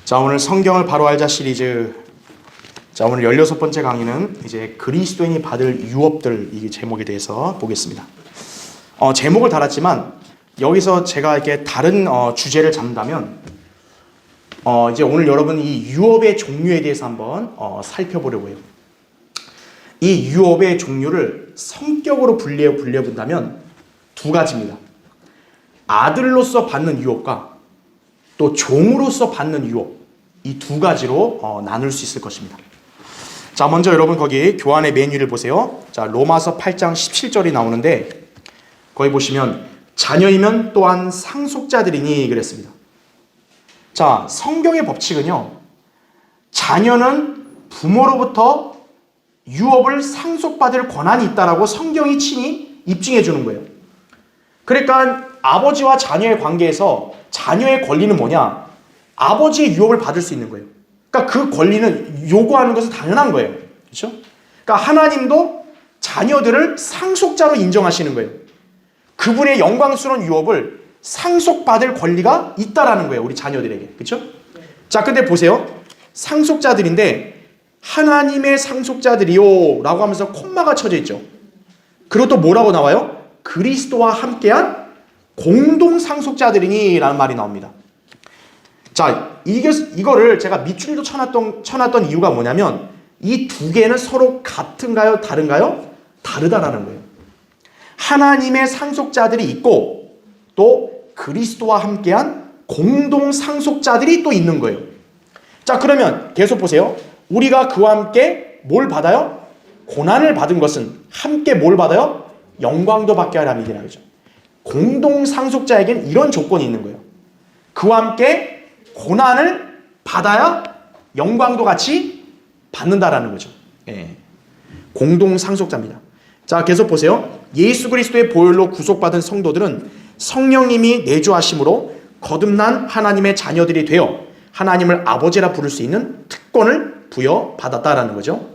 자, 오늘 성경을 바로 알자 시리즈. 자, 오늘 16번째 강의는 이제 그리스도인이 받을 유업들, 이 제목에 대해서 보겠습니다. 제목을 달았지만 여기서 제가 이렇게 다른 주제를 잡는다면 이제 오늘 여러분 이 유업의 종류에 대해서 한번 살펴보려고 해요. 이 유업의 종류를 성격으로 분류해본다면 두 가지입니다. 아들로서 받는 유업과 또 종으로서 받는 유업, 이 두 가지로 나눌 수 있을 것입니다. 자, 먼저 여러분 거기 교환의 메뉴를 보세요. 자, 로마서 8장 17절이 나오는데 거기 보시면 자녀이면 또한 상속자들이니 그랬습니다. 자, 성경의 법칙은요, 자녀는 부모로부터 유업을 상속받을 권한이 있다라고 성경이 친히 입증해 주는 거예요. 그러니까 아버지와 자녀의 관계에서 자녀의 권리는 뭐냐? 아버지의 유업을 받을 수 있는 거예요. 그러니까 그 권리는 요구하는 것은 당연한 거예요. 그렇죠? 그러니까 하나님도 자녀들을 상속자로 인정하시는 거예요. 그분의 영광스러운 유업을 상속받을 권리가 있다라는 거예요. 우리 자녀들에게. 그렇죠? 자, 근데 보세요. 상속자들인데 하나님의 상속자들이요 라고 하면서 콤마가 쳐져 있죠. 그리고 또 뭐라고 나와요? 그리스도와 함께한 공동 상속자들이니 라는 말이 나옵니다. 자, 이거를 제가 밑줄도 쳐놨던 이유가 뭐냐면 이 두 개는 서로 같은가요? 다른가요? 다르다라는 거예요. 하나님의 상속자들이 있고 또 그리스도와 함께한 공동 상속자들이 또 있는 거예요. 자, 그러면 계속 보세요. 우리가 그와 함께 뭘 받아요? 고난을 받은 것은 함께 뭘 받아요? 영광도 받게 하려 함이니라. 그죠? 공동 상속자에게는 이런 조건이 있는 거예요. 그와 함께 고난을 받아야 영광도 같이 받는다라는 거죠. 예. 공동 상속자입니다. 자, 계속 보세요. 예수 그리스도의 보혈로 구속받은 성도들은 성령님이 내주하심으로 거듭난 하나님의 자녀들이 되어 하나님을 아버지라 부를 수 있는 특권을 부여받았다라는 거죠.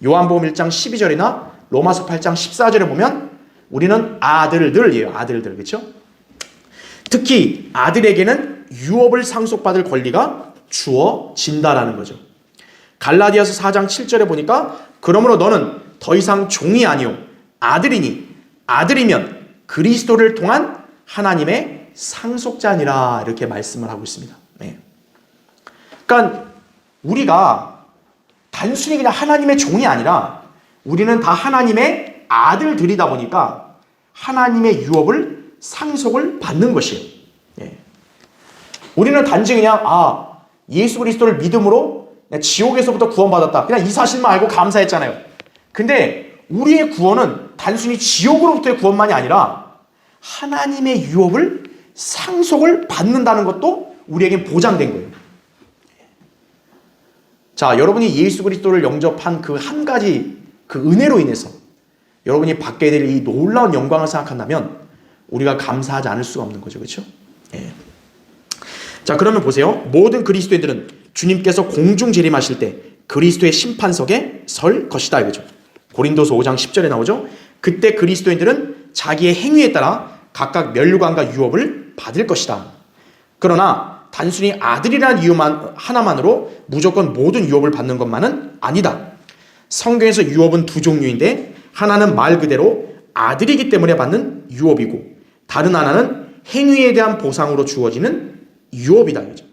요한복음 1장 12절이나 로마서 8장 14절에 보면 우리는 아들들이에요. 아들들. 그렇죠? 특히 아들에게는 유업을 상속받을 권리가 주어진다라는 거죠. 갈라디아서 4장 7절에 보니까 그러므로 너는 더 이상 종이 아니요 아들이니 아들이면 그리스도를 통한 하나님의 상속자니라 이렇게 말씀을 하고 있습니다. 네. 그러니까 우리가 단순히 그냥 하나님의 종이 아니라 우리는 다 하나님의 아들들이다 보니까 하나님의 유업을 상속을 받는 것이에요. 예. 우리는 단지 그냥 예수 그리스도를 믿음으로 그냥 지옥에서부터 구원받았다. 그냥 이 사실만 알고 감사했잖아요. 근데 우리의 구원은 단순히 지옥으로부터의 구원만이 아니라 하나님의 유업을 상속을 받는다는 것도 우리에게 보장된 거예요. 자, 여러분이 예수 그리스도를 영접한 그 한 가지 그 은혜로 인해서 여러분이 받게 될 이 놀라운 영광을 생각한다면 우리가 감사하지 않을 수가 없는 거죠. 그렇죠? 예. 자, 그러면 보세요. 모든 그리스도인들은 주님께서 공중 재림하실 때 그리스도의 심판석에 설 것이다. 이거죠. 고린도서 5장 10절에 나오죠. 그때 그리스도인들은 자기의 행위에 따라 각각 멸류관과 유업을 받을 것이다. 그러나 단순히 아들이라는 이유만 하나만으로 무조건 모든 유업을 받는 것만은 아니다. 성경에서 유업은 두 종류인데 하나는 말 그대로 아들이기 때문에 받는 유업이고 다른 하나는 행위에 대한 보상으로 주어지는 유업이다. 그죠?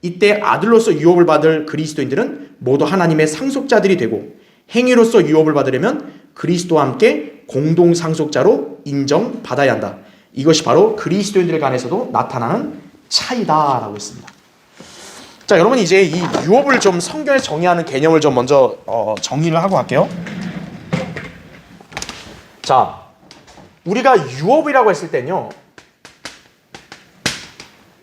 이때 아들로서 유업을 받을 그리스도인들은 모두 하나님의 상속자들이 되고 행위로서 유업을 받으려면 그리스도와 함께 공동 상속자로 인정받아야 한다. 이것이 바로 그리스도인들 간에서도 나타나는 차이다라고 했습니다. 자, 여러분 이제 이 유업을 좀 성경에서 정의하는 개념을 좀 먼저 정의를 하고 갈게요. 자, 우리가 유업이라고 했을 때는요,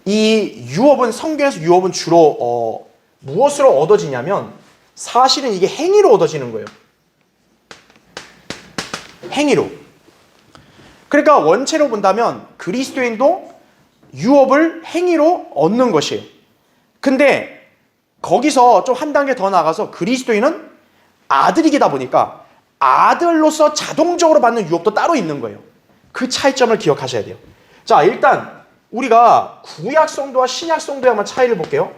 이 유업은 성경에서 유업은 주로 무엇으로 얻어지냐면 사실은 이게 행위로 얻어지는 거예요. 행위로. 그러니까 원체로 본다면 그리스도인도 유업을 행위로 얻는 것이에요. 근데 거기서 좀 한 단계 더 나가서 그리스도인은 아들이다 보니까 아들로서 자동적으로 받는 유업도 따로 있는 거예요. 그 차이점을 기억하셔야 돼요. 자, 일단 우리가 구약 성도와 신약 성도의 한번 차이를 볼게요.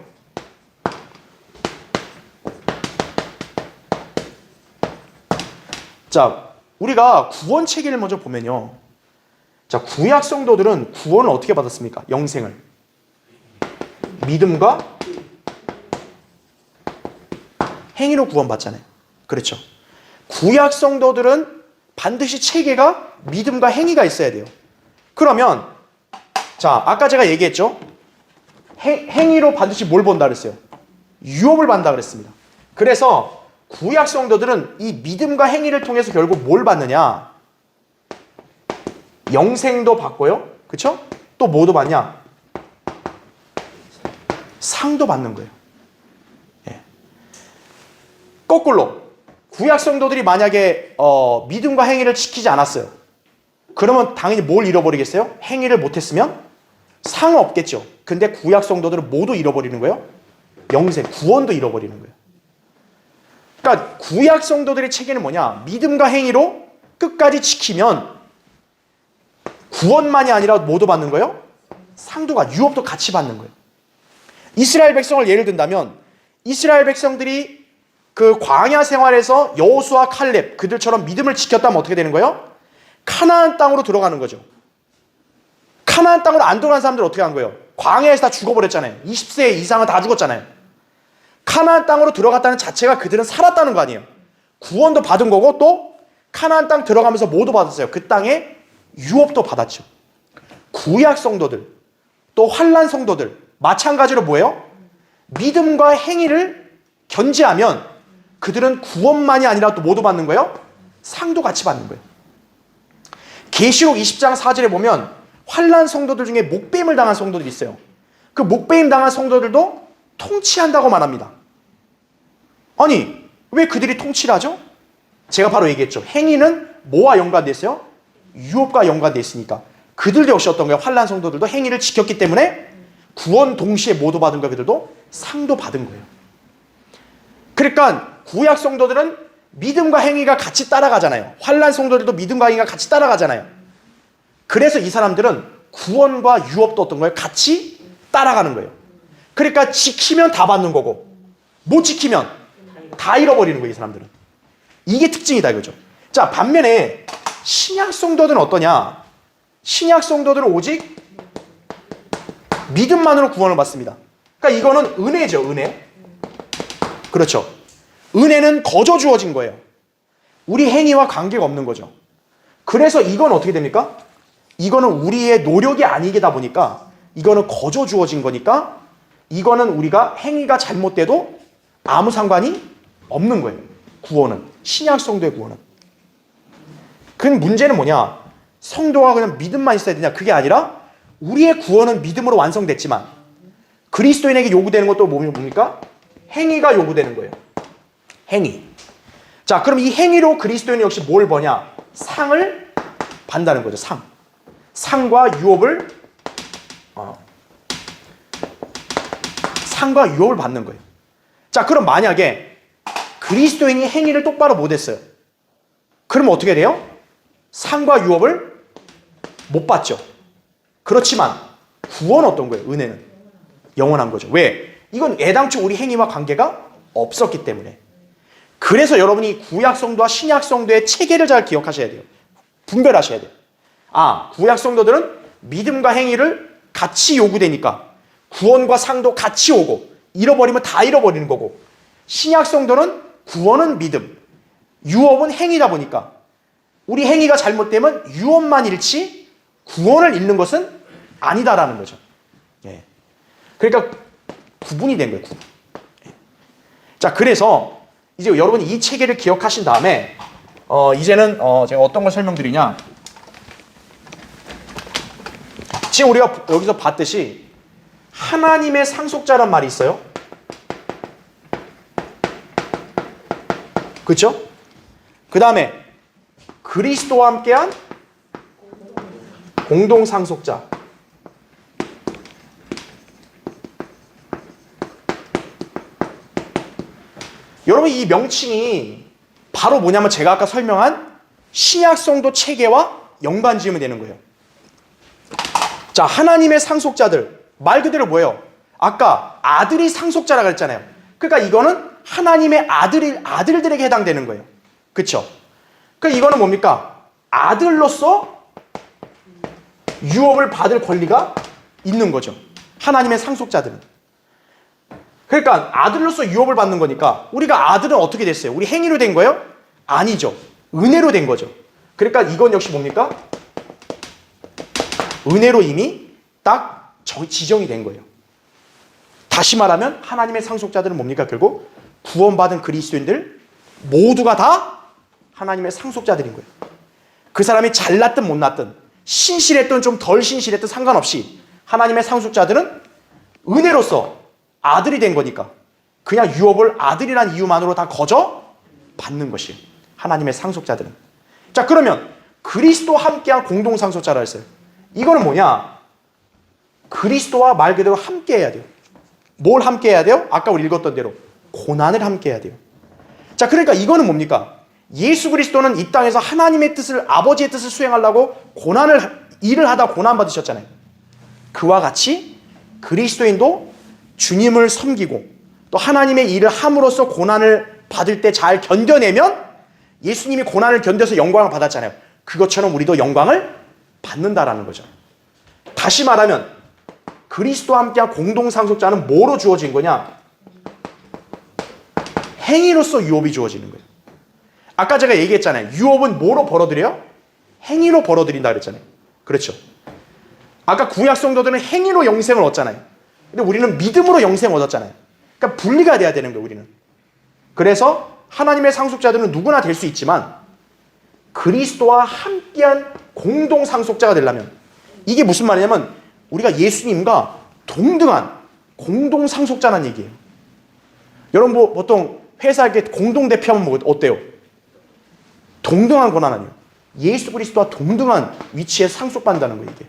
자, 우리가 구원 체계를 먼저 보면요. 자, 구약 성도들은 구원을 어떻게 받았습니까? 영생을. 믿음과 행위로 구원받잖아요. 그렇죠. 구약 성도들은 반드시 체계가 믿음과 행위가 있어야 돼요. 그러면 자, 아까 제가 얘기했죠. 행위로 반드시 뭘 본다 그랬어요? 유업을 받는다 그랬습니다. 그래서 구약 성도들은 이 믿음과 행위를 통해서 결국 뭘 받느냐? 영생도 받고요. 그렇죠? 또 뭐도 받냐? 상도 받는 거예요. 예. 거꾸로 구약 성도들이 만약에 믿음과 행위를 지키지 않았어요. 그러면 당연히 뭘 잃어버리겠어요? 행위를 못했으면 상은 없겠죠. 근데 구약 성도들은 모두 잃어버리는 거예요. 영생, 구원도 잃어버리는 거예요. 그러니까 구약 성도들의 체계는 뭐냐? 믿음과 행위로 끝까지 지키면 구원만이 아니라 뭐도 받는 거예요? 상도가, 유업도 같이 받는 거예요. 이스라엘 백성을 예를 든다면 이스라엘 백성들이 그 광야 생활에서 여호수아, 칼렙 그들처럼 믿음을 지켰다면 어떻게 되는 거예요? 가나안 땅으로 들어가는 거죠. 가나안 땅으로 안 들어간 사람들 어떻게 한 거예요? 광야에서 다 죽어버렸잖아요. 20세 이상은 다 죽었잖아요. 가나안 땅으로 들어갔다는 자체가 그들은 살았다는 거 아니에요. 구원도 받은 거고 또 가나안 땅 들어가면서 뭐도 받았어요? 그 땅에 유업도 받았죠. 구약 성도들 또 환난 성도들 마찬가지로 뭐예요? 믿음과 행위를 견지하면 그들은 구원만이 아니라 또 뭐도 받는 거예요? 상도 같이 받는 거예요. 계시록 20장 4절에 보면 환난 성도들 중에 목배임을 당한 성도들이 있어요. 그 목배임 당한 성도들도 통치한다고 말합니다. 아니, 왜 그들이 통치를 하죠? 제가 바로 얘기했죠. 행위는 뭐와 연관되어 있어요? 유업과 연관되어 있으니까. 그들도 역시 어떤 거예요? 환난 성도들도 행위를 지켰기 때문에 구원 동시에 뭐도 받은 거예요? 그들도 상도 받은 거예요. 그러니까 구약 성도들은 믿음과 행위가 같이 따라가잖아요. 환난 성도들도 믿음과 행위가 같이 따라가잖아요. 그래서 이 사람들은 구원과 유업도 어떤 거예요? 같이 따라가는 거예요. 그러니까 지키면 다 받는 거고 못 지키면 다 잃어버리는 거예요. 이 사람들은. 이게 특징이다 이거죠. 자, 반면에 신약 성도들은 어떠냐? 신약 성도들은 오직 믿음만으로 구원을 받습니다. 그러니까 이거는 은혜죠. 은혜. 그렇죠. 은혜는 거저 주어진 거예요. 우리 행위와 관계가 없는 거죠. 그래서 이건 어떻게 됩니까? 이거는 우리의 노력이 아니게다 보니까 이거는 거저 주어진 거니까 이거는 우리가 행위가 잘못돼도 아무 상관이 없는 거예요. 구원은. 신약 성도의 구원은. 그 문제는 뭐냐? 성도가 그냥 믿음만 있어야 되냐? 그게 아니라 우리의 구원은 믿음으로 완성됐지만 그리스도인에게 요구되는 것도 뭡니까? 행위가 요구되는 거예요. 행위. 자, 그럼 이 행위로 그리스도인이 역시 뭘 버냐? 상을 받는다는 거죠. 상. 상과 유업을 상과 유업을 받는 거예요. 자, 그럼 만약에 그리스도인이 행위를 똑바로 못했어요. 그럼 어떻게 돼요? 상과 유업을 못 받죠. 그렇지만 구원은 어떤 거예요? 은혜는 영원한 거죠. 왜? 이건 애당초 우리 행위와 관계가 없었기 때문에. 그래서 여러분이 구약 성도와 신약 성도의 체계를 잘 기억하셔야 돼요. 분별하셔야 돼요. 아, 구약 성도들은 믿음과 행위를 같이 요구되니까 구원과 상도 같이 오고 잃어버리면 다 잃어버리는 거고, 신약 성도는 구원은 믿음, 유업은 행위다 보니까 우리 행위가 잘못되면 유업만 잃지 구원을 잃는 것은 아니다라는 거죠. 예. 그러니까 구분이 된 거예요. 구분. 예. 자, 그래서 이제 여러분이 이 체계를 기억하신 다음에 이제는 제가 어떤 걸 설명드리냐. 지금 우리가 여기서 봤듯이 하나님의 상속자란 말이 있어요. 그렇죠? 그 다음에 그리스도와 함께한 공동상속자. 여러분, 이 명칭이 바로 뭐냐면 제가 아까 설명한 신약성도 체계와 연관지으면 되는 거예요. 자, 하나님의 상속자들, 말 그대로 뭐예요? 아까 아들이 상속자라고 그랬잖아요. 그러니까 이거는 하나님의 아들들에게 해당되는 거예요. 그렇죠? 그러니까 이거는 뭡니까? 아들로서 유업을 받을 권리가 있는 거죠. 하나님의 상속자들은. 그러니까 아들로서 유업을 받는 거니까 우리가 아들은 어떻게 됐어요? 우리 행위로 된 거예요? 아니죠. 은혜로 된 거죠. 그러니까 이건 역시 뭡니까? 은혜로 이미 딱 지정이 된 거예요. 다시 말하면 하나님의 상속자들은 뭡니까? 결국 구원받은 그리스도인들 모두가 다 하나님의 상속자들인 거예요. 그 사람이 잘났든 못났든 신실했든 좀 덜 신실했든 상관없이 하나님의 상속자들은 은혜로서 아들이 된 거니까 그냥 유업을 아들이란 이유만으로 다 거저 받는 것이에요. 하나님의 상속자들은. 자, 그러면 그리스도와 함께한 공동상속자라 했어요. 이거는 뭐냐? 그리스도와 말 그대로 함께 해야 돼요. 뭘 함께 해야 돼요? 아까 우리 읽었던 대로 고난을 함께 해야 돼요. 자, 그러니까 이거는 뭡니까? 예수 그리스도는 이 땅에서 하나님의 뜻을, 아버지의 뜻을 수행하려고 일을 하다 고난 받으셨잖아요. 그와 같이 그리스도인도 주님을 섬기고 또 하나님의 일을 함으로써 고난을 받을 때 잘 견뎌내면 예수님이 고난을 견뎌서 영광을 받았잖아요. 그것처럼 우리도 영광을 받는다라는 거죠. 다시 말하면 그리스도와 함께한 공동상속자는 뭐로 주어진 거냐? 행위로서 유업이 주어지는 거예요. 아까 제가 얘기했잖아요. 유업은 뭐로 벌어들여요? 행위로 벌어들인다 그랬잖아요. 그렇죠. 아까 구약 성도들은 행위로 영생을 얻잖아요. 근데 우리는 믿음으로 영생을 얻었잖아요. 그러니까 분리가 돼야 되는 거예요, 우리는. 그래서 하나님의 상속자들은 누구나 될 수 있지만 그리스도와 함께한 공동상속자가 되려면 이게 무슨 말이냐면 우리가 예수님과 동등한 공동상속자라는 얘기예요. 여러분 뭐 보통 회사 이렇게 공동대표하면 뭐 어때요? 동등한 권한 아니에요. 예수 그리스도와 동등한 위치에 상속받는다는 거예요. 이게.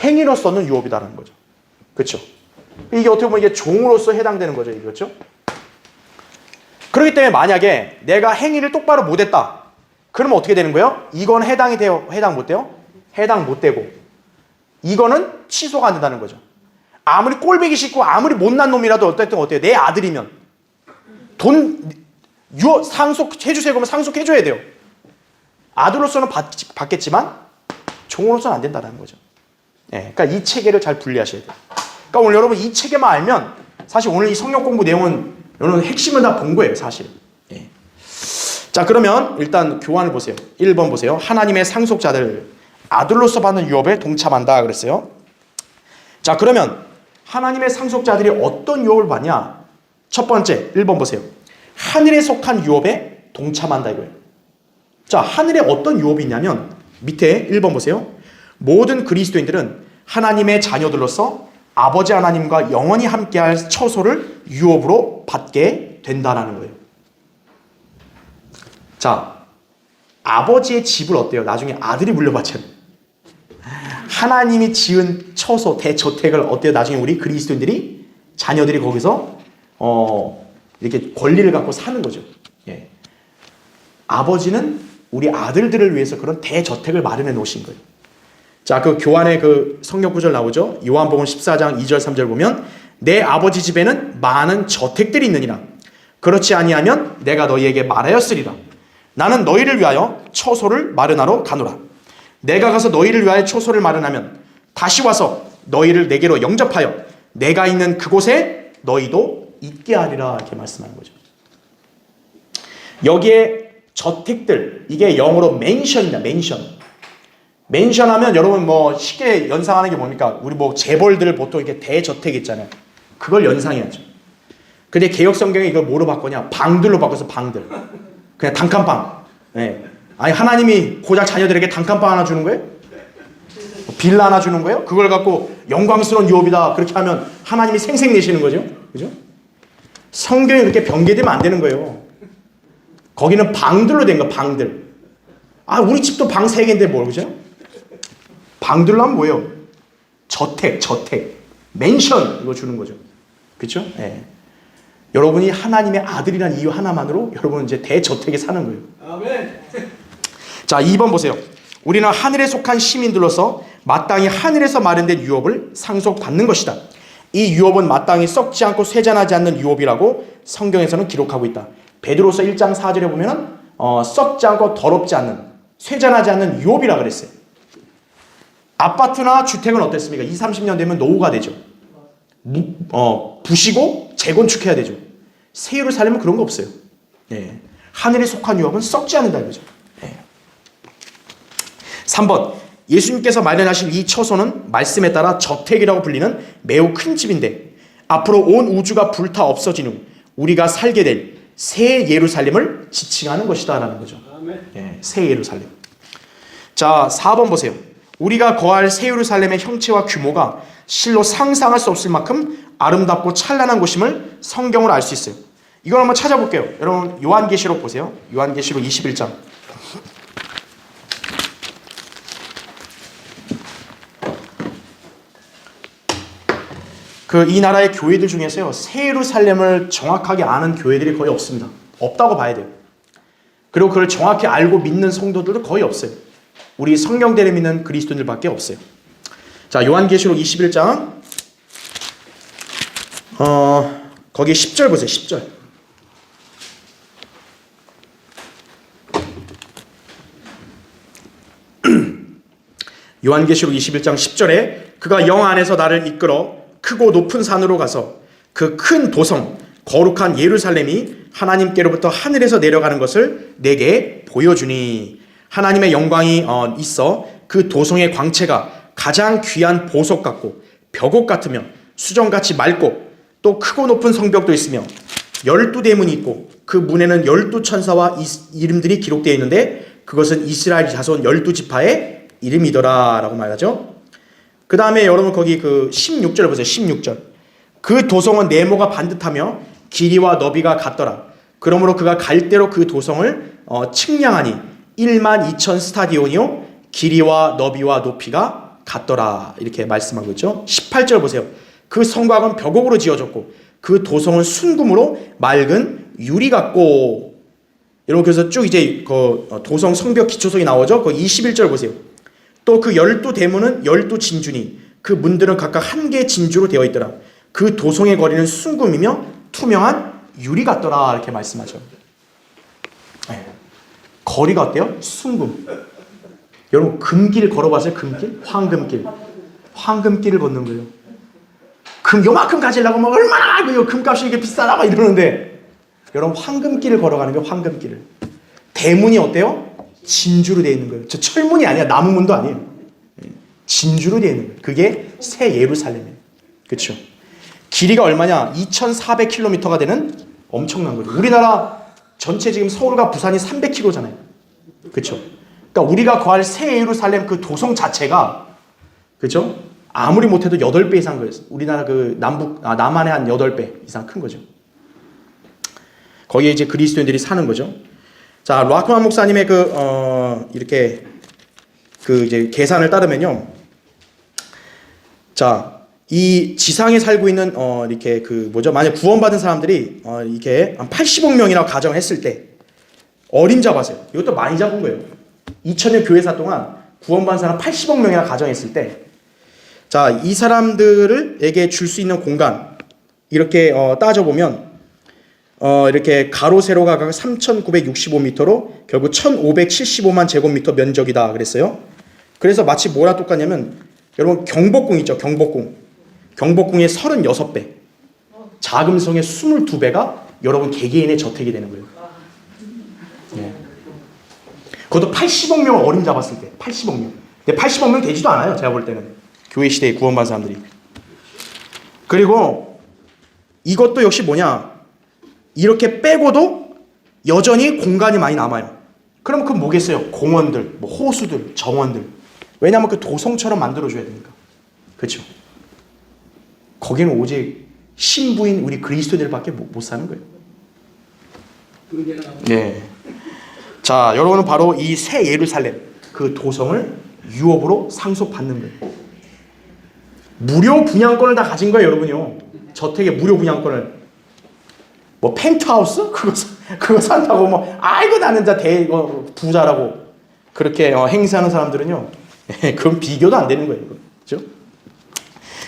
행위로서는 유업이다라는 거죠. 그렇죠? 이게 어떻게 보면 이게 종으로서 해당되는 거죠. 그렇죠? 그렇기 때문에 만약에 내가 행위를 똑바로 못했다. 그러면 어떻게 되는 거예요? 이건 해당이 돼요? 해당 못 돼요? 해당 못 되고 이거는 취소가 안 된다는 거죠. 아무리 꼴보기 싫고 아무리 못난 놈이라도 어쨌든 어때요? 내 아들이면 상속해주세요. 그러면 상속해줘야 돼요. 아들로서는 받겠지만 종으로서는 안 된다는 거죠. 예, 그러니까 이 체계를 잘 분리하셔야 돼요. 그러니까 오늘 여러분 이 체계만 알면 사실 오늘 이 성경 공부 내용은 여러분 핵심을 다 본 거예요, 사실. 예. 자, 그러면 일단 교환을 보세요. 1번 보세요. 하나님의 상속자들 아들로서 받는 유업에 동참한다 그랬어요. 자, 그러면 하나님의 상속자들이 어떤 유업을 받냐? 첫 번째 1번 보세요. 하늘에 속한 유업에 동참한다 이거예요. 자, 하늘에 어떤 유업이 있냐면 밑에 1번 보세요. 모든 그리스도인들은 하나님의 자녀들로서 아버지 하나님과 영원히 함께할 처소를 유업으로 받게 된다는 거예요. 자, 아버지의 집을 어때요? 나중에 아들이 물려받잖아요. 하나님이 지은 처소, 대저택을 어때요? 나중에 우리 그리스도인들이 자녀들이 거기서 이렇게 권리를 갖고 사는 거죠. 예. 아버지는 우리 아들들을 위해서 그런 대저택을 마련해 놓으신 거예요. 자, 그 교환의 그 성경 구절 나오죠? 요한복음 14장 2절 3절 보면 내 아버지 집에는 많은 저택들이 있느니라. 그렇지 아니하면 내가 너희에게 말하였으리라. 나는 너희를 위하여 처소를 마련하러 가노라. 내가 가서 너희를 위하여 처소를 마련하면 다시 와서 너희를 내게로 영접하여 내가 있는 그곳에 너희도 있게 하리라. 이렇게 말씀하는 거죠. 여기에 저택들, 이게 영어로 맨션입니다. 맨션 하면 여러분 뭐 쉽게 연상하는 게 뭡니까? 우리 뭐 재벌들 보통 이렇게 대저택 있잖아요. 그걸 연상해야죠. 근데 개역 성경에 이걸 뭐로 바꾸냐? 방들로 바꿔서 방들. 그냥 단칸방. 네. 아니 하나님이 고작 자녀들에게 단칸방 하나 주는 거예요? 빌라 하나 주는 거예요? 그걸 갖고 영광스러운 유업이다 그렇게 하면 하나님이 생색 내시는 거죠. 그죠? 성경이 그렇게 변개되면 안 되는 거예요. 거기는 방들로 된 거, 방들. 아, 우리 집도 방 3개인데 뭘, 그죠? 방들로 하면 뭐예요? 저택. 맨션, 이거 주는 거죠. 그쵸? 예. 여러분이 하나님의 아들이라는 이유 하나만으로 여러분은 이제 대저택에 사는 거예요. 아멘. 자, 2번 보세요. 우리는 하늘에 속한 시민들로서 마땅히 하늘에서 마련된 유업을 상속받는 것이다. 이 유업은 마땅히 썩지 않고 쇠잔하지 않는 유업이라고 성경에서는 기록하고 있다. 베드로서 1장 4절에 보면은 썩지 않고 더럽지 않는, 쇠잔하지 않는 유업이라 그랬어요. 아파트나 주택은 어땠습니까? 20, 30년 되면 노후가 되죠. 부시고 재건축해야 되죠. 새 예루살렘은 그런 거 없어요. 예. 하늘에 속한 유업은 썩지 않는다 이거죠. 예. 3번, 예수님께서 마련하신 이 처소는 말씀에 따라 저택이라고 불리는 매우 큰 집인데 앞으로 온 우주가 불타 없어진 후 우리가 살게 될 새 예루살렘을 지칭하는 것이다 라는 거죠. 예, 새 예루살렘. 자, 4번 보세요. 우리가 거할 새 예루살렘의 형체와 규모가 실로 상상할 수 없을 만큼 아름답고 찬란한 곳임을 성경으로 알 수 있어요. 이걸 한번 찾아볼게요. 여러분 요한계시록 보세요. 요한계시록 21장. 이 나라의 교회들 중에서요, 새 예루살렘을 정확하게 아는 교회들이 거의 없습니다. 없다고 봐야 돼요. 그리고 그걸 정확히 알고 믿는 성도들도 거의 없어요. 우리 성경대를 믿는 그리스도인들밖에 없어요. 자, 요한계시록 21장 거기 10절 보세요. 10절. 요한계시록 21장 10절에 그가 영 안에서 나를 이끌어 크고 높은 산으로 가서 그 큰 도성 거룩한 예루살렘이 하나님께로부터 하늘에서 내려가는 것을 내게 보여주니 하나님의 영광이 있어 그 도성의 광채가 가장 귀한 보석 같고 벽옥 같으며 수정같이 맑고 또 크고 높은 성벽도 있으며 12대문이 있고 그 문에는 12천사와 이름들이 기록되어 있는데 그것은 이스라엘 자손 12지파의 이름이더라 라고 말하죠. 그 다음에 여러분 거기 16절 보세요. 16절. 그 도성은 네모가 반듯하며 길이와 너비가 같더라. 그러므로 그가 갈대로 그 도성을 측량하니 1만 2천 스타디온이요 길이와 너비와 높이가 같더라. 이렇게 말씀하고 있죠. 18절 보세요. 그 성곽은 벽옥으로 지어졌고 그 도성은 순금으로 맑은 유리 같고. 여러분 그래서 쭉 이제 도성 성벽 기초석이 나오죠. 그 21절 보세요. 또 그 12대문은 12진주니 그 문들은 각각 한 개의 진주로 되어 있더라. 그 도성의 거리는 순금이며 투명한 유리 같더라. 이렇게 말씀하죠. 네. 거리가 어때요? 순금. 여러분 금길 걸어봤어요? 금길? 황금길. 황금길을 걷는 거예요. 금 요만큼 가지려고 막 얼마나 금값이 이게 비싸다 이러는데 여러분 황금길을 걸어가는 거예요. 황금길을. 대문이 어때요? 진주로 되어 있는 거예요. 저 철문이 아니야. 나무문도 아니에요. 진주로 되어 있는 거예요. 그게 새 예루살렘이에요. 그렇죠? 길이가 얼마냐? 2,400km가 되는 엄청난 거죠. 우리나라 전체 지금 서울과 부산이 300km잖아요. 그렇죠? 그러니까 우리가 거할 새 예루살렘 그 도성 자체가 그렇죠? 아무리 못해도 8배 이상 거예요. 우리나라 남한의 한 8배 이상 큰 거죠. 거기에 이제 그리스도인들이 사는 거죠. 자, 락만 목사님의 이렇게 이제 계산을 따르면요. 자, 이 지상에 살고 있는 이렇게 만약 구원받은 사람들이 이렇게 한 80억 명이라고 가정했을 때 어림 잡았어요. 이것도 많이 잡은 거예요. 2000년 교회사 동안 구원받은 사람 80억 명이나 가정했을 때, 자, 이 사람들에게 줄 수 있는 공간 이렇게 따져보면 이렇게 가로 세로가 각 3,965m로 결국 1,575만 제곱미터 면적이다 그랬어요. 그래서 마치 뭐랑 똑같냐면 여러분 경복궁 있죠. 경복궁의 36배, 자금성의 22배가 여러분 개개인의 저택이 되는 거예요. 네. 그것도 80억 명을 어림 잡았을 때 80억 명. 근데 80억 명 되지도 않아요. 제가 볼 때는 교회 시대에 구원받은 사람들이. 그리고 이것도 역시 뭐냐, 이렇게 빼고도 여전히 공간이 많이 남아요. 그럼 그 뭐겠어요? 공원들, 호수들, 정원들. 왜냐하면 그 도성처럼 만들어줘야 되니까. 그렇죠? 거기는 오직 신부인 우리 그리스도인들밖에 못 사는 거예요. 네. 자, 여러분은 바로 이 새 예루살렘 그 도성을 유업으로 상속받는 거예요. 무료 분양권을 다 가진 거예요, 여러분이요. 저택의 무료 분양권을. 펜트하우스? 그거 산다고 아이고 나는 부자라고 그렇게 행세하는 사람들은요. 그건 비교도 안 되는 거예요. 그렇죠?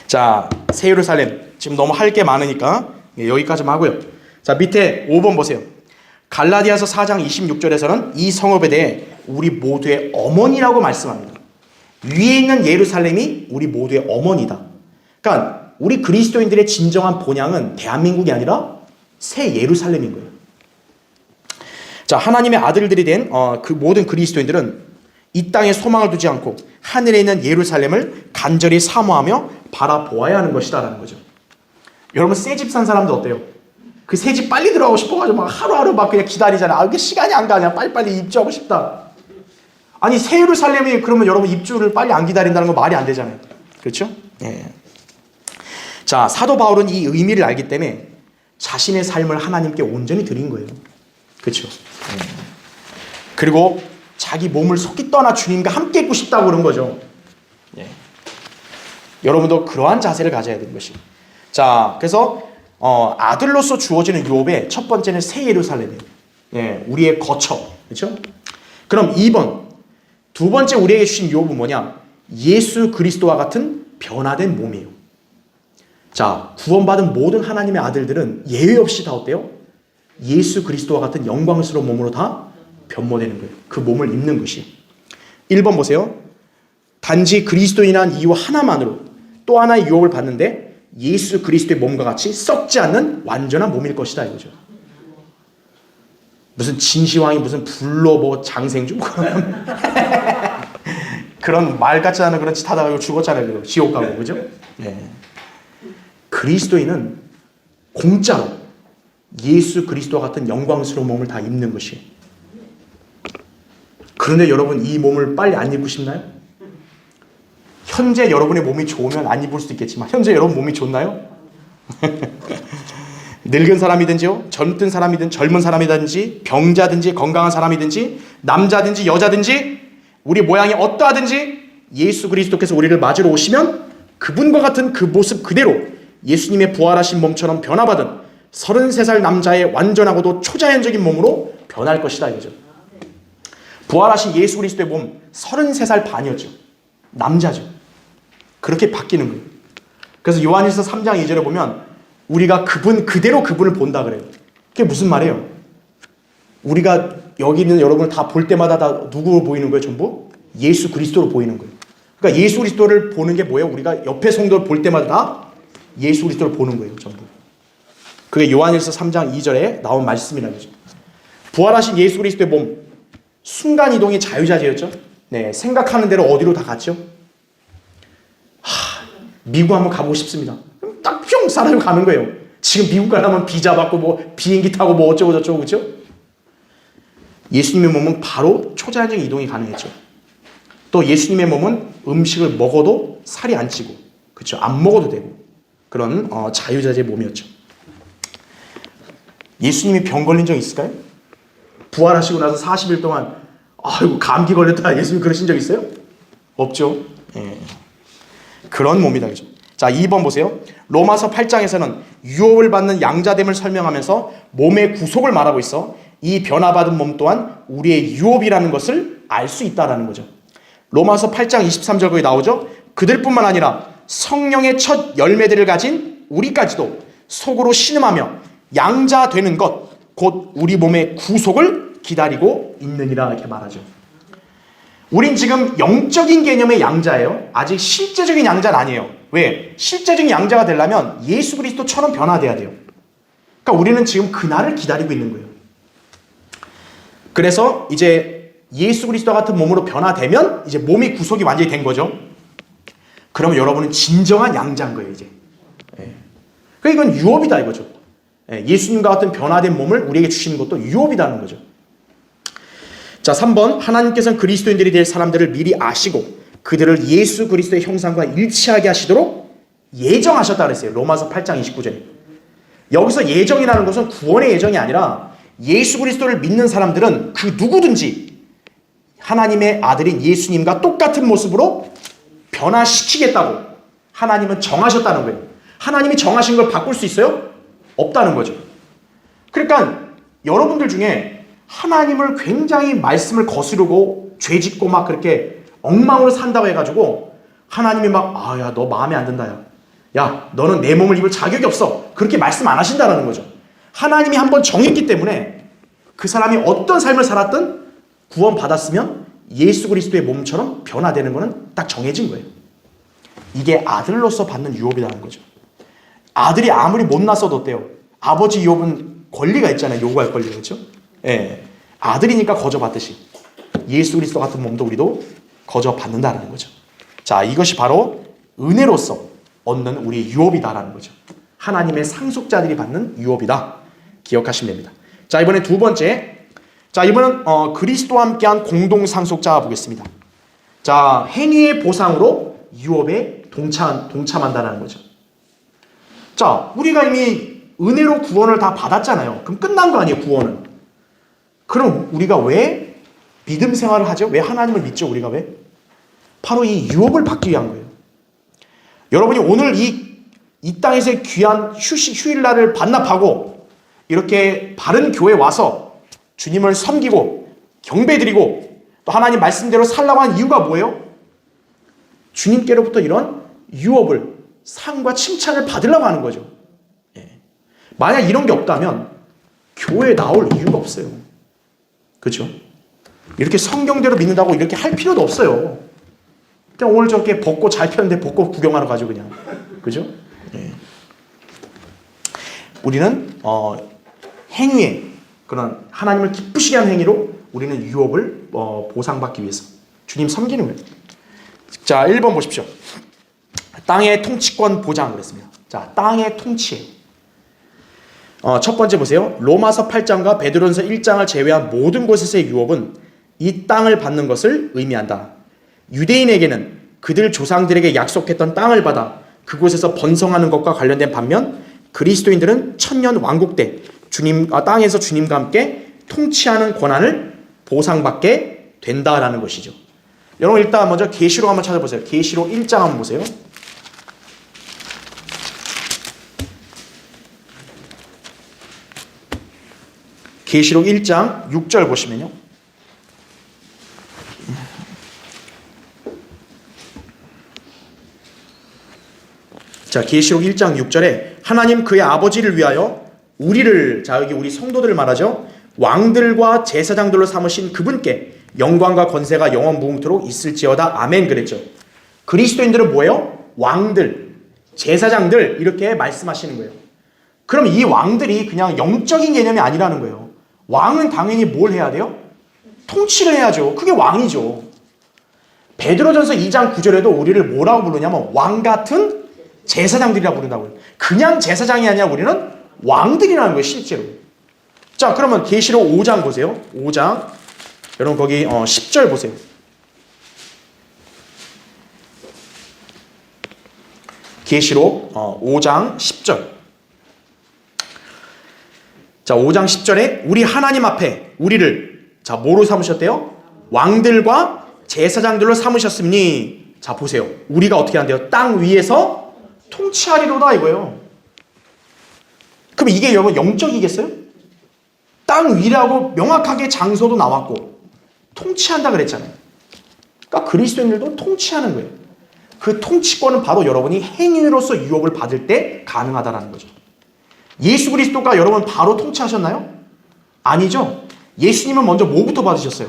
자, 새 예루살렘 지금 너무 할 게 많으니까 여기까지만 하고요. 자, 밑에 5번 보세요. 갈라디아서 4장 26절에서는 이 성읍에 대해 우리 모두의 어머니라고 말씀합니다. 위에 있는 예루살렘이 우리 모두의 어머니다. 그러니까 우리 그리스도인들의 진정한 본향은 대한민국이 아니라 새 예루살렘인 거예요. 자, 하나님의 아들들이 된 그 모든 그리스도인들은 이 땅에 소망을 두지 않고 하늘에 있는 예루살렘을 간절히 사모하며 바라보아야 하는 것이다라는 거죠. 여러분, 새 집 산 사람들 어때요? 그 새 집 빨리 들어가고 싶어가지고 막 하루하루 막 그냥 기다리잖아요. 아, 이게 시간이 안 가냐? 빨리빨리 입주하고 싶다. 아니, 새 예루살렘이 그러면 여러분 입주를 빨리 안 기다린다는 건 말이 안 되잖아요. 그렇죠? 예. 자, 사도 바울은 이 의미를 알기 때문에 자신의 삶을 하나님께 온전히 드린 거예요. 그렇죠? 예. 그리고 자기 몸을 속히 떠나 주님과 함께 있고 싶다고 그런 거죠. 예. 여러분도 그러한 자세를 가져야 되는 것이. 자, 그래서 아들로서 주어지는 유업의 첫 번째는 새 예루살렘이에요. 예, 우리의 거처. 그렇죠? 그럼 2번, 두 번째 우리에게 주신 유업은 뭐냐? 예수 그리스도와 같은 변화된 몸이에요. 자, 구원받은 모든 하나님의 아들들은 예외 없이 다 어때요? 예수 그리스도와 같은 영광스러운 몸으로 다 변모되는 거예요. 그 몸을 입는 것이. 1번 보세요. 단지 그리스도인이라는 이유 하나만으로 또 하나의 유업을 받는데 예수 그리스도의 몸과 같이 썩지 않는 완전한 몸일 것이다 이거죠. 무슨 진시황이 무슨 불로 뭐 장생중 그런 말 같지 않은 그런 짓 하다가 죽었잖아요. 지옥 가고. 그죠? 네. 그리스도인은 공짜로 예수 그리스도와 같은 영광스러운 몸을 다 입는 것이. 그런데 여러분, 이 몸을 빨리 안 입고 싶나요? 현재 여러분의 몸이 좋으면 안 입을 수도 있겠지만 현재 여러분 몸이 좋나요? 늙은 사람이든지요, 젊은 사람이든 젊은 사람이든지 병자든지 건강한 사람이든지 남자든지 여자든지 우리 모양이 어떠하든지 예수 그리스도께서 우리를 맞으러 오시면 그분과 같은 그 모습 그대로 예수님의 부활하신 몸처럼 변화받은 33살 남자의 완전하고도 초자연적인 몸으로 변할 것이다 이거죠. 부활하신 예수 그리스도의 몸 33살 반이었죠. 남자죠. 그렇게 바뀌는 거예요. 그래서 요한일서 3장 2절에 보면 우리가 그분 그대로 그분을 본다 그래요. 그게 무슨 말이에요? 우리가 여기 있는 여러분을 다 볼 때마다 다 누구로 보이는 거예요? 전부 예수 그리스도로 보이는 거예요. 그러니까 예수 그리스도를 보는 게 뭐예요? 우리가 옆에 성도를 볼 때마다 다 예수 그리스도를 보는 거예요. 전부. 그게 요한일서 3장 2절에 나온 말씀이라는 거죠. 부활하신 예수 그리스도의 몸 순간이동이 자유자재였죠. 네, 생각하는 대로 어디로 다 갔죠? 미국 한번 가보고 싶습니다. 딱 뿅 싸가지고 가는 거예요. 지금 미국 가려면 비자 받고 뭐 비행기 타고 뭐 어쩌고 저쩌고. 그렇죠? 예수님의 몸은 바로 초자연적인 이동이 가능했죠. 또 예수님의 몸은 음식을 먹어도 살이 안 찌고, 그렇죠? 안 먹어도 되고 그런 자유자재 몸이었죠. 예수님이 병 걸린 적 있을까요? 부활하시고 나서 40일 동안 아이고 감기 걸렸다 예수님 그러신 적 있어요? 없죠. 예. 그런 몸이다. 그죠? 자, 2번 보세요. 로마서 8장에서는 유업을 받는 양자됨을 설명하면서 몸의 구속을 말하고 있어 이 변화받은 몸 또한 우리의 유업이라는 것을 알 수 있다라는 거죠. 로마서 8장 23절 거기 나오죠. 그들뿐만 아니라 성령의 첫 열매들을 가진 우리까지도 속으로 신음하며 양자되는 것 곧 우리 몸의 구속을 기다리고 있느니라 이렇게 말하죠. 우린 지금 영적인 개념의 양자예요. 아직 실제적인 양자는 아니에요. 왜? 실제적인 양자가 되려면 예수 그리스도처럼 변화돼야 돼요. 그러니까 우리는 지금 그날을 기다리고 있는 거예요. 그래서 이제 예수 그리스도 같은 몸으로 변화되면 이제 몸이 구속이 완전히 된 거죠. 그러면 여러분은 진정한 양자인 거예요, 이제. 그러니까 이건 유업이다 이거죠. 예수님과 같은 변화된 몸을 우리에게 주시는 것도 유업이라는 거죠. 자, 3번. 하나님께서는 그리스도인들이 될 사람들을 미리 아시고 그들을 예수 그리스도의 형상과 일치하게 하시도록 예정하셨다 그랬어요. 로마서 8장 29절에. 여기서 예정이라는 것은 구원의 예정이 아니라 예수 그리스도를 믿는 사람들은 그 누구든지 하나님의 아들인 예수님과 똑같은 모습으로 변화시키겠다고 하나님은 정하셨다는 거예요. 하나님이 정하신 걸 바꿀 수 있어요? 없다는 거죠. 그러니까 여러분들 중에 하나님을 굉장히 말씀을 거스르고 죄짓고 막 그렇게 엉망으로 산다고 해가지고 하나님이 막 야 너 마음에 안 든다 야 너는 내 몸을 입을 자격이 없어 그렇게 말씀 안 하신다는 거죠. 하나님이 한번 정했기 때문에 그 사람이 어떤 삶을 살았든 구원받았으면 예수 그리스도의 몸처럼 변화되는 것은 딱 정해진 거예요. 이게 아들로서 받는 유업이라는 거죠. 아들이 아무리 못났어도 어때요? 아버지 유업은 권리가 있잖아요. 요구할 권리, 그렇죠? 예. 아들이니까 거저 받듯이 예수 그리스도 같은 몸도 우리도 거저 받는다는 거죠. 자, 이것이 바로 은혜로서 얻는 우리 유업이다라는 거죠. 하나님의 상속자들이 받는 유업이다. 기억하시면 됩니다. 자, 이번에 두 번째. 자, 이번은 그리스도와 함께한 공동 상속자 보겠습니다. 자, 행위의 보상으로 유업에 동참한다는 거죠. 자, 우리가 이미 은혜로 구원을 다 받았잖아요. 그럼 끝난 거 아니에요, 구원은. 그럼 우리가 왜 믿음 생활을 하죠? 왜 하나님을 믿죠, 우리가 왜? 바로 이 유업을 받기 위한 거예요. 여러분이 오늘 이 땅에서의 귀한 휴일날을 반납하고 이렇게 바른 교회에 와서 주님을 섬기고 경배드리고 또 하나님 말씀대로 살라고 한 이유가 뭐예요? 주님께로부터 이런 유업을, 상과 칭찬을 받으려고 하는 거죠. 예. 만약 이런 게 없다면 교회에 나올 이유가 없어요. 그렇죠? 이렇게 성경대로 믿는다고 이렇게 할 필요도 없어요. 그냥 오늘 저렇게 벚꽃 잘 폈는데 벚꽃 구경하러 가죠, 그냥. 그죠? 예. 우리는 행위에 그런 하나님을 기쁘시게 하는 행위로 우리는 유업을 보상받기 위해서 주님 섬기는 거예요. 자, 1번 보십시오. 땅의 통치권 보장 그랬습니다. 자, 땅의 통치. 첫 번째 보세요. 로마서 8장과 베드로전서 1장을 제외한 모든 곳에서의 유업은 이 땅을 받는 것을 의미한다. 유대인에게는 그들 조상들에게 약속했던 땅을 받아 그곳에서 번성하는 것과 관련된 반면 그리스도인들은 천년 왕국 때 땅에서 주님과 함께 통치하는 권한을 보상받게 된다라는 것이죠. 여러분 일단 먼저 계시록 한번 찾아보세요. 계시록 1장 한번 보세요. 계시록 1장 6절 보시면요. 자, 계시록 1장 6절에 하나님 그의 아버지를 위하여 우리를, 자 여기 우리 성도들을 말하죠. 왕들과 제사장들로 삼으신 그분께 영광과 권세가 영원 무궁토록 있을지어다. 아멘 그랬죠. 그리스도인들은 뭐예요? 왕들, 제사장들 이렇게 말씀하시는 거예요. 그럼 이 왕들이 그냥 영적인 개념이 아니라는 거예요. 왕은 당연히 뭘 해야 돼요? 통치를 해야죠. 그게 왕이죠. 베드로전서 2장 9절에도 우리를 뭐라고 부르냐면 왕 같은 제사장들이라고 부른다고요. 그냥 제사장이 아니라 우리는 왕들이라는 거예요, 실제로. 자, 그러면 계시록 5장 보세요. 5장. 여러분 거기 10절 보세요. 계시록 5장 10절. 자, 5장 10절에 우리 하나님 앞에 우리를 자 뭐로 삼으셨대요? 왕들과 제사장들로 삼으셨으니 자 보세요. 우리가 어떻게 한대요? 땅 위에서 통치하리로다 이거예요. 그럼 이게 여러분 영적이겠어요? 땅 위라고 명확하게 장소도 나왔고 통치한다 그랬잖아요. 그러니까 그리스도인들도 통치하는 거예요. 그 통치권은 바로 여러분이 행위로서 유업을 받을 때 가능하다는 거죠. 예수 그리스도가 여러분 바로 통치하셨나요? 아니죠. 예수님은 먼저 뭐부터 받으셨어요?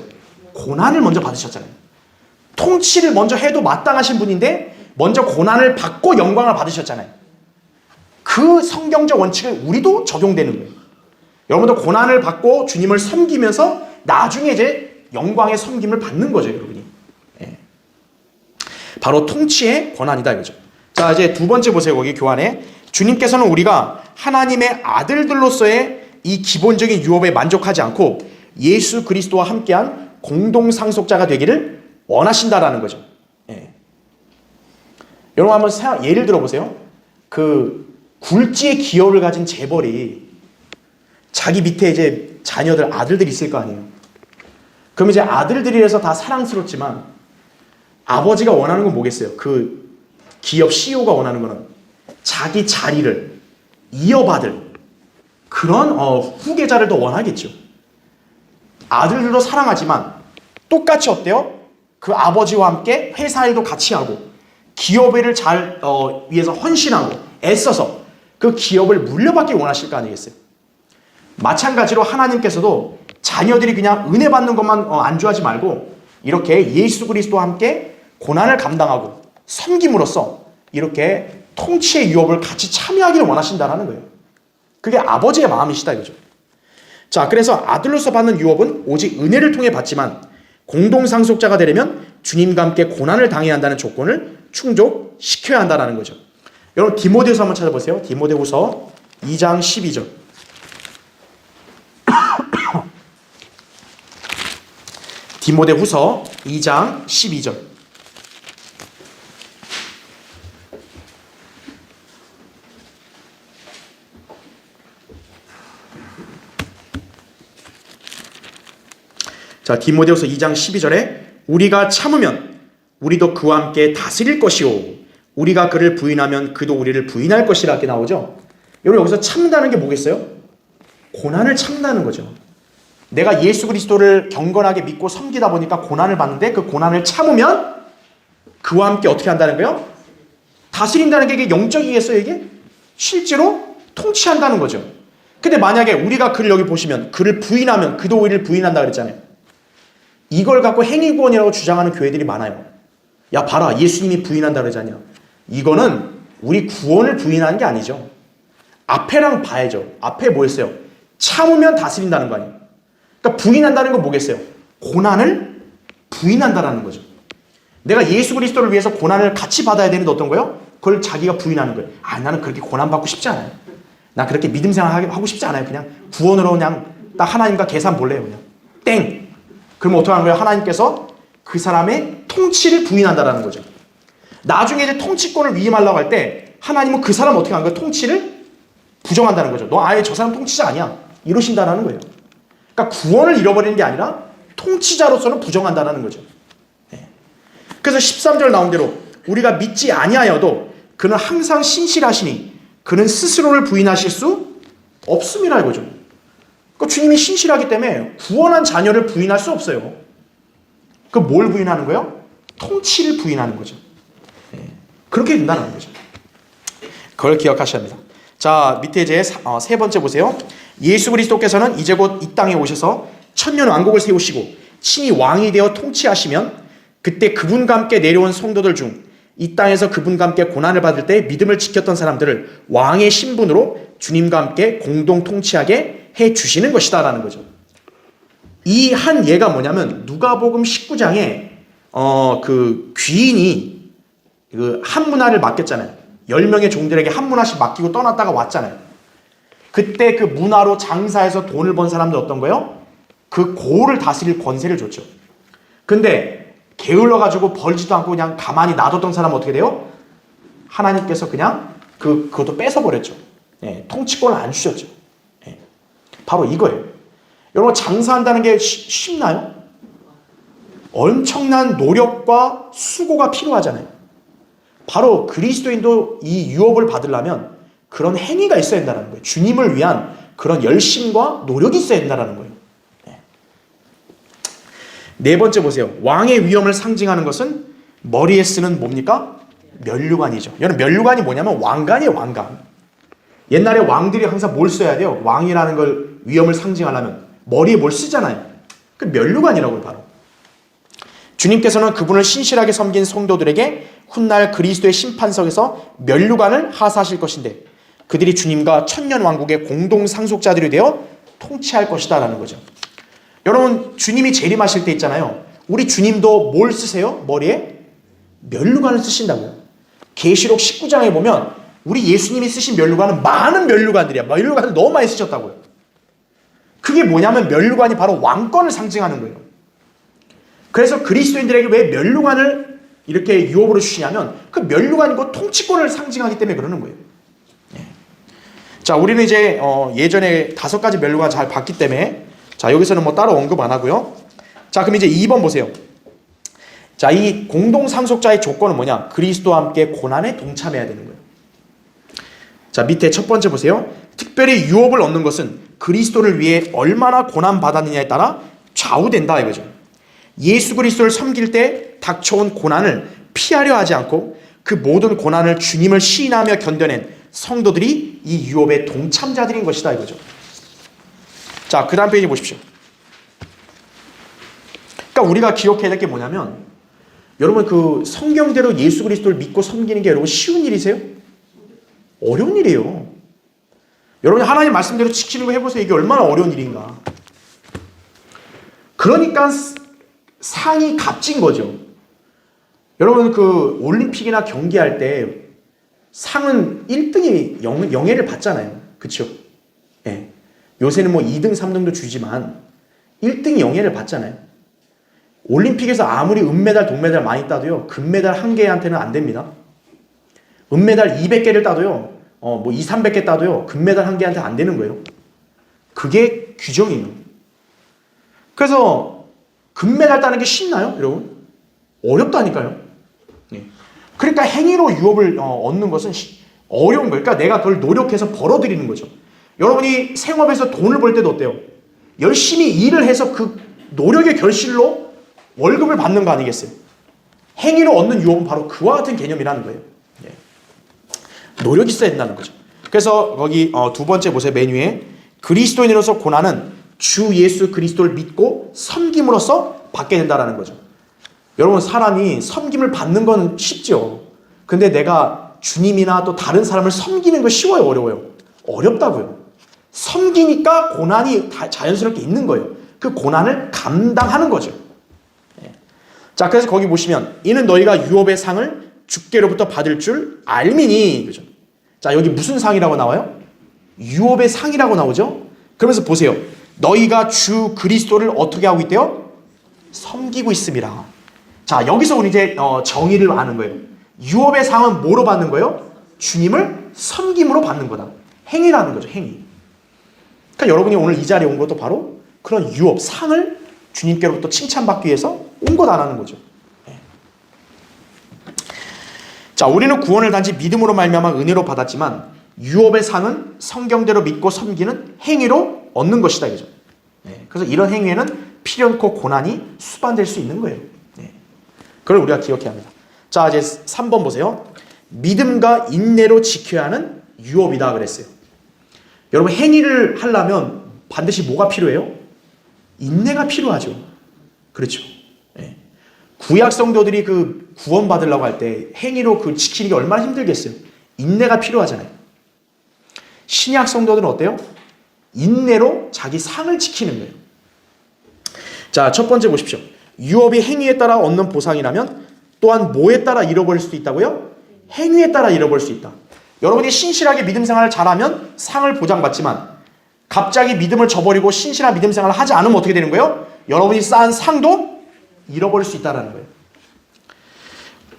고난을 먼저 받으셨잖아요. 통치를 먼저 해도 마땅하신 분인데 먼저 고난을 받고 영광을 받으셨잖아요. 그 성경적 원칙을 우리도 적용되는 거예요. 여러분도 고난을 받고 주님을 섬기면서 나중에 이제 영광의 섬김을 받는 거죠, 여러분이. 예. 바로 통치의 권한이다 이거죠. 자, 이제 두 번째 보세요. 거기 교환에 주님께서는 우리가 하나님의 아들들로서의 이 기본적인 유업에 만족하지 않고 예수 그리스도와 함께한 공동 상속자가 되기를 원하신다라는 거죠. 예. 여러분 한번 예를 들어보세요. 그 굴지의 기업을 가진 재벌이 자기 밑에 이제 자녀들 아들들이 있을 거 아니에요. 그럼 이제 아들들이라서 다 사랑스럽지만 아버지가 원하는 건 뭐겠어요? 그 기업 CEO가 원하는 거는 자기 자리를 이어받을 그런 후계자를 더 원하겠죠. 아들들도 사랑하지만 똑같이 어때요? 그 아버지와 함께 회사 일도 같이 하고 기업 일을 잘 위해서 헌신하고 애써서 그 기업을 물려받기 원하실 거 아니겠어요? 마찬가지로 하나님께서도 자녀들이 그냥 은혜 받는 것만 안주하지 말고 이렇게 예수 그리스도와 함께 고난을 감당하고 섬김으로써 이렇게 통치의 유업을 같이 참여하기를 원하신다는 거예요. 그게 아버지의 마음이시다 이거죠. 자, 그래서 아들로서 받는 유업은 오직 은혜를 통해 받지만 공동상속자가 되려면 주님과 함께 고난을 당해야 한다는 조건을 충족시켜야 한다는 거죠. 여러분 디모데후서 한번 찾아보세요. 디모데후서 2장 12절. 디모데후서 2장 12절. 자, 디모데후서 2장 12절에 우리가 참으면 우리도 그와 함께 다스릴 것이요 우리가 그를 부인하면 그도 우리를 부인할 것이라 이렇게 나오죠. 여러분 여기서 참는다는 게 뭐겠어요? 고난을 참는다는 거죠. 내가 예수 그리스도를 경건하게 믿고 섬기다 보니까 고난을 받는데 그 고난을 참으면 그와 함께 어떻게 한다는 거예요? 다스린다는 게 이게 영적이겠어요 이게? 실제로 통치한다는 거죠. 근데 만약에 우리가 그를 여기 보시면 그를 부인하면 그도 우리를 부인한다 그랬잖아요. 이걸 갖고 행위구원이라고 주장하는 교회들이 많아요. 야 봐라 예수님이 부인한다 그러잖아요. 이거는 우리 구원을 부인하는 게 아니죠. 앞에랑 봐야죠. 앞에 뭐였어요? 참으면 다스린다는 거 아니에요. 그러니까 부인한다는 건 뭐겠어요? 고난을 부인한다는 거죠. 내가 예수 그리스도를 위해서 고난을 같이 받아야 되는데 어떤 거예요? 그걸 자기가 부인하는 거예요. 아 나는 그렇게 고난받고 싶지 않아요. 나 그렇게 믿음 생활 하고 싶지 않아요. 그냥 구원으로 그냥 딱 하나님과 계산 볼래요. 그냥 땡. 그러면 어떻게 하는 거예요? 하나님께서 그 사람의 통치를 부인한다는 거죠. 나중에 이제 통치권을 위임하려고 할 때 하나님은 그 사람 어떻게 하는 거예요? 통치를 부정한다는 거죠. 너 아예 저 사람 통치자 아니야. 이러신다는 거예요. 그러니까 구원을 잃어버리는 게 아니라 통치자로서는 부정한다는 거죠. 네. 그래서 13절 나온 대로 우리가 믿지 아니하여도 그는 항상 신실하시니 그는 스스로를 부인하실 수 없음이라 이거죠. 그러니까 주님이 신실하기 때문에 구원한 자녀를 부인할 수 없어요. 그 뭘 부인하는 거예요? 통치를 부인하는 거죠. 네. 그렇게 된다는 거죠. 그걸 기억하셔야 합니다. 자, 밑에 이제 세 번째 보세요. 예수 그리스도께서는 이제 곧 이 땅에 오셔서 천년 왕국을 세우시고 친히 왕이 되어 통치하시면 그때 그분과 함께 내려온 성도들 중 이 땅에서 그분과 함께 고난을 받을 때 믿음을 지켰던 사람들을 왕의 신분으로 주님과 함께 공동 통치하게 해 주시는 것이다라는 거죠. 이 한 예가 뭐냐면 누가복음 19장에 그 귀인이 그 한 문화를 맡겼잖아요. 10명의 종들에게 한 문화씩 맡기고 떠났다가 왔잖아요. 그때 그 문화로 장사해서 돈을 번 사람들 어떤 거예요? 그 고을을 다스릴 권세를 줬죠. 근데 게을러가지고 벌지도 않고 그냥 가만히 놔뒀던 사람은 어떻게 돼요? 하나님께서 그냥 그것도 뺏어버렸죠. 예, 통치권을 안 주셨죠. 예, 바로 이거예요. 여러분 장사한다는 게 쉽나요? 엄청난 노력과 수고가 필요하잖아요. 바로 그리스도인도 이 유업을 받으려면 그런 행위가 있어야 된다는 거예요. 주님을 위한 그런 열심과 노력이 있어야 된다는 거예요. 네 번째 보세요. 왕의 위엄을 상징하는 것은 머리에 쓰는 뭡니까? 면류관이죠. 여러분 면류관이 뭐냐면 왕관이에요. 왕관. 옛날에 왕들이 항상 뭘 써야 돼요? 왕이라는 걸 위엄을 상징하려면 머리에 뭘 쓰잖아요. 그 면류관이라고요. 바로. 주님께서는 그분을 신실하게 섬긴 성도들에게 훗날 그리스도의 심판석에서 면류관을 하사하실 것인데 그들이 주님과 천년 왕국의 공동 상속자들이 되어 통치할 것이다 라는 거죠. 여러분 주님이 재림하실 때 있잖아요. 우리 주님도 뭘 쓰세요? 머리에? 면류관을 쓰신다고요. 계시록 19장에 보면 우리 예수님이 쓰신 면류관은 많은 면류관들이야. 면류관을 너무 많이 쓰셨다고요. 그게 뭐냐면 면류관이 바로 왕권을 상징하는 거예요. 그래서 그리스도인들에게 왜 면류관을 이렇게 유업으로 주시냐면 그 면류관이 그 통치권을 상징하기 때문에 그러는 거예요. 자, 우리는 이제 예전에 5가지 면류관 잘 봤기 때문에 자, 여기서는 뭐 따로 언급 안 하고요. 자, 그럼 이제 2번 보세요. 자, 이 공동 상속자의 조건은 뭐냐? 그리스도와 함께 고난에 동참해야 되는 거예요. 자, 밑에 첫 번째 보세요. 특별히 유업을 얻는 것은 그리스도를 위해 얼마나 고난 받았느냐에 따라 좌우된다 이거죠. 예수 그리스도를 섬길 때 닥쳐온 고난을 피하려 하지 않고 그 모든 고난을 주님을 시인하며 견뎌낸 성도들이 이 유업의 동참자들인 것이다 이거죠. 자, 그 다음 페이지 보십시오. 그러니까 우리가 기억해야 될 게 뭐냐면 여러분 그 성경대로 예수 그리스도를 믿고 섬기는 게 여러분 쉬운 일이세요? 어려운 일이에요. 여러분이 하나님 말씀대로 지키는 거 해보세요. 이게 얼마나 어려운 일인가. 그러니까 상이 값진 거죠. 여러분 그 올림픽이나 경기할 때 상은 1등이 영예를 받잖아요. 그렇죠? 예. 요새는 뭐 2등, 3등도 주지만 1등이 영예를 받잖아요. 올림픽에서 아무리 은메달, 동메달 많이 따도요. 금메달 한 개한테는 안 됩니다. 은메달 200개를 따도요. 뭐 2, 300개 따도요. 금메달 한 개한테 안 되는 거예요. 그게 규정이에요. 그래서 금메달 따는 게 쉽나요, 여러분? 어렵다니까요. 네. 그러니까 행위로 유업을 얻는 것은 어려운 거예요. 그러니까 내가 그걸 노력해서 벌어들이는 거죠. 여러분이 생업에서 돈을 벌 때도 어때요? 열심히 일을 해서 그 노력의 결실로 월급을 받는 거 아니겠어요? 행위로 얻는 유업은 바로 그와 같은 개념이라는 거예요. 네. 노력이 있어야 된다는 거죠. 그래서 거기 두 번째 보세요. 메뉴에 그리스도인으로서 고난은 주 예수 그리스도를 믿고 섬김으로써 받게 된다는 거죠. 여러분 사람이 섬김을 받는 건 쉽죠. 근데 내가 주님이나 또 다른 사람을 섬기는 거 쉬워요, 어려워요? 어렵다고요. 섬기니까 고난이 자연스럽게 있는 거예요. 그 고난을 감당하는 거죠. 자, 그래서 거기 보시면 이는 너희가 유업의 상을 주께로부터 받을 줄 알미니. 그죠? 자, 여기 무슨 상이라고 나와요? 유업의 상이라고 나오죠? 그러면서 보세요. 너희가 주 그리스도를 어떻게 하고 있대요? 섬기고 있습니다. 자, 여기서 우리 이제 정의를 아는 거예요. 유업의 상은 뭐로 받는 거예요? 주님을 섬김으로 받는 거다. 행위라는 거죠, 행위. 그러니까 여러분이 오늘 이 자리에 온 것도 바로 그런 유업, 상을 주님께로부터 칭찬받기 위해서 온 거다라는 거죠. 네. 자, 우리는 구원을 단지 믿음으로 말미암아 은혜로 받았지만 유업의 상은 성경대로 믿고 섬기는 행위로 얻는 것이다, 이거죠. 네. 그래서 이런 행위에는 필연코 고난이 수반될 수 있는 거예요. 네. 그걸 우리가 기억해야 합니다. 자, 이제 3번 보세요. 믿음과 인내로 지켜야 하는 유업이다 그랬어요. 여러분 행위를 하려면 반드시 뭐가 필요해요? 인내가 필요하죠. 그렇죠. 네. 구약 성도들이 그 구원 받으려고 할 때 행위로 그 지키는 게 얼마나 힘들겠어요. 인내가 필요하잖아요. 신약 성도들은 어때요? 인내로 자기 상을 지키는 거예요. 자, 첫 번째 보십시오. 유업이 행위에 따라 얻는 보상이라면 또한 뭐에 따라 잃어버릴 수도 있다고요? 행위에 따라 잃어버릴 수 있다. 여러분이 신실하게 믿음 생활을 잘하면 상을 보장받지만 갑자기 믿음을 저버리고 신실한 믿음 생활을 하지 않으면 어떻게 되는 거예요? 여러분이 쌓은 상도 잃어버릴 수 있다는 거예요.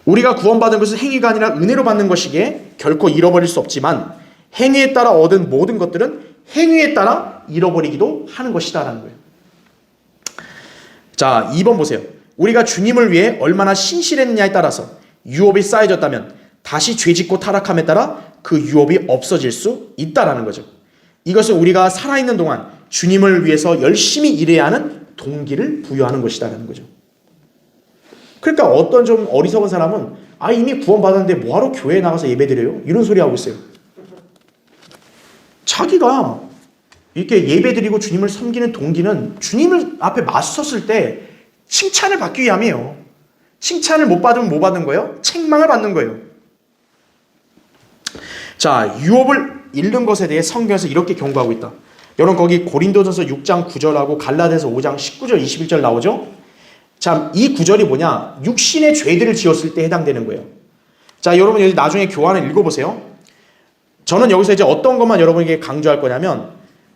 우리가 구원받은 것은 행위가 아니라 은혜로 받는 것이기에 결코 잃어버릴 수 없지만 행위에 따라 얻은 모든 것들은 행위에 따라 잃어버리기도 하는 것이다라는 거예요. 자, 2번 보세요. 우리가 주님을 위해 얼마나 신실했느냐에 따라서 유업이 쌓여졌다면 다시 죄짓고 타락함에 따라 그 유업이 없어질 수 있다라는 거죠. 이것은 우리가 살아있는 동안 주님을 위해서 열심히 일해야 하는 동기를 부여하는 것이다라는 거죠. 그러니까 어떤 좀 어리석은 사람은 이미 구원받았는데 뭐하러 교회에 나가서 예배드려요? 이런 소리 하고 있어요. 자기가 이렇게 예배드리고 주님을 섬기는 동기는 주님을 앞에 맞섰을 때 칭찬을 받기 위함이에요. 칭찬을 못 받으면 뭐 받는 거예요? 책망을 받는 거예요. 자, 유업을 잃는 것에 대해 성경에서 이렇게 경고하고 있다. 여러분 거기 고린도전서 6장 9절하고 갈라디아서 5장 19절 21절 나오죠? 자, 이 구절이 뭐냐? 육신의 죄들을 지었을 때 해당되는 거예요. 자, 여러분 여기 나중에 교환을 읽어보세요. 저는 여기서 이제 어떤 것만 여러분에게 강조할 거냐면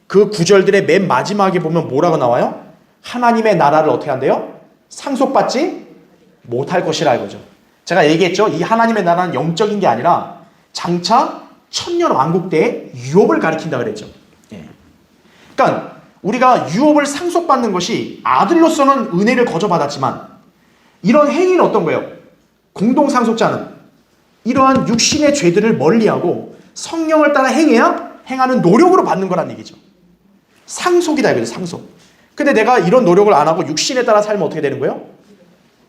그 구절들의 맨 마지막에 보면 뭐라고 나와요? 하나님의 나라를 어떻게 한대요? 상속받지 못할 것이라 이거죠. 제가 얘기했죠. 이 하나님의 나라는 영적인 게 아니라 장차 천년 왕국 때의 유업을 가리킨다 그랬죠. 예. 그러니까 우리가 유업을 상속받는 것이 아들로서는 은혜를 거저받았지만 이런 행위는 어떤 거예요? 공동상속자는 이러한 육신의 죄들을 멀리하고 성령을 따라 행해야 행하는 노력으로 받는 거란 얘기죠. 상속이다 이거죠. 상속. 근데 내가 이런 노력을 안 하고 육신에 따라 살면 어떻게 되는 거예요?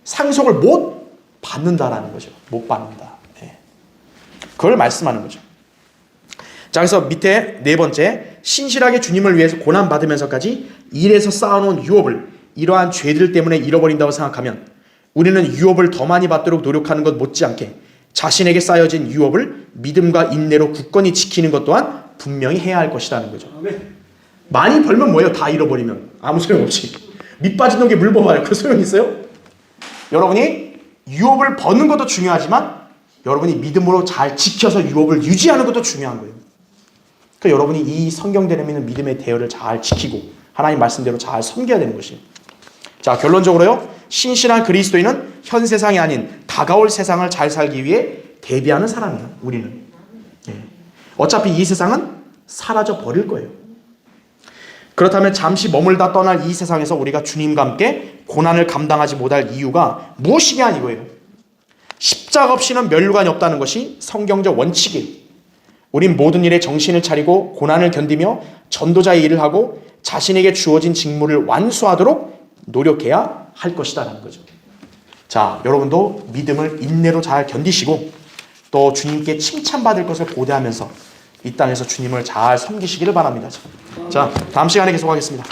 상속을 못 받는다라는 거죠. 못 받는다. 네. 그걸 말씀하는 거죠. 자, 그래서 밑에 네 번째, 신실하게 주님을 위해서 고난받으면서까지 일에서 쌓아놓은 유업을 이러한 죄들 때문에 잃어버린다고 생각하면 우리는 유업을 더 많이 받도록 노력하는 것 못지않게 자신에게 쌓여진 유업을 믿음과 인내로 굳건히 지키는 것 또한 분명히 해야 할 것이라는 거죠. 많이 벌면 뭐예요? 다 잃어버리면 아무 소용없이. 밑 빠진 독에 물 부어봐요. 그 소용 있어요? 여러분이 유업을 버는 것도 중요하지만 여러분이 믿음으로 잘 지켜서 유업을 유지하는 것도 중요한 거예요. 그러니까 여러분이 이 성경대로 믿는 믿음의 대열을 잘 지키고 하나님 말씀대로 잘 섬겨야 되는 것이에요. 자, 결론적으로요. 신실한 그리스도인은 현 세상이 아닌 다가올 세상을 잘 살기 위해 대비하는 사람이에요. 우리는. 어차피 이 세상은 사라져 버릴 거예요. 그렇다면 잠시 머물다 떠날 이 세상에서 우리가 주님과 함께 고난을 감당하지 못할 이유가 무엇이냐 이거예요. 십자가 없이는 멸류관이 없다는 것이 성경적 원칙이에요. 우린 모든 일에 정신을 차리고 고난을 견디며 전도자의 일을 하고 자신에게 주어진 직무를 완수하도록 노력해야 할 것이다라는 거죠. 자, 여러분도 믿음을 인내로 잘 견디시고 또 주님께 칭찬받을 것을 고대하면서 이 땅에서 주님을 잘 섬기시기를 바랍니다. 자, 다음 시간에 계속하겠습니다.